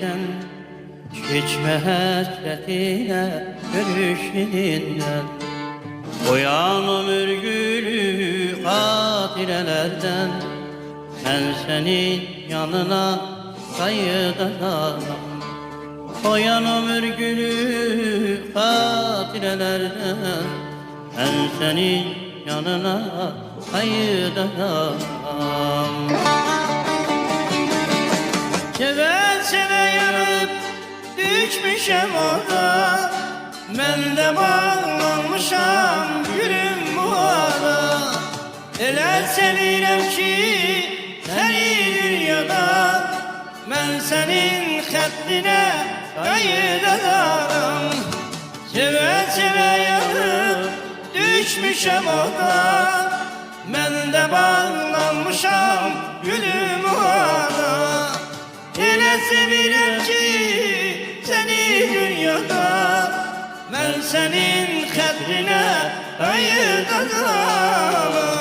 geçen Geçme hasretiyle görüşünden Koyan ömür gülü hatirelerden Ben senin yanına kayıdaram Koyan ömür gülü hatirelerden Ben senin yanına kayıdaram Seve seve yanıp düşmüşem orada Ben de bağlanmışam gülüm bu ara Ele sevirem ki seni dünyada Ben senin haddine kayıt ederim Seve seve yanıp düşmüşem orada Ben de bağlanmışam gülüm bu ara Ele sevirem ki seni dünyada Ben senin kadrine kayıt ederim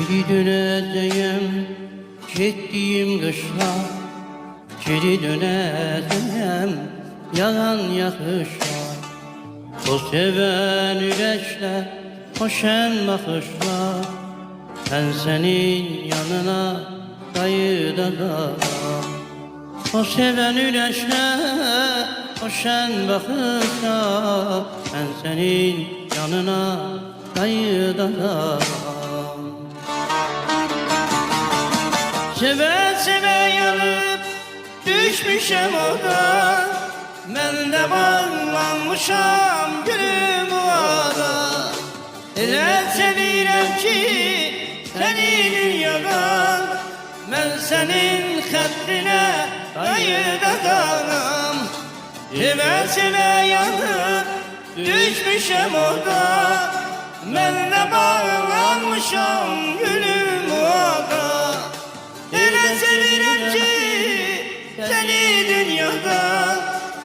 Geri döneceğim gittiğim kışla Geri döneceğim yalan yakışla O seven yüreşle hoşen bakışla Ben senin yanına kayıt ederim O seven yüreşle hoşen bakışla Ben senin yanına kayıt ederim Seve seve yanıp düşmüşem orada Ben de bağlanmışam gülüm o ara Ele sevirem ki seni dünyada Ben senin haddine kayıt ederim Seve seve yanıp düşmüşem orada Ben de bağlanmışam gülüm o ara Ele sevirem ki seni dünyada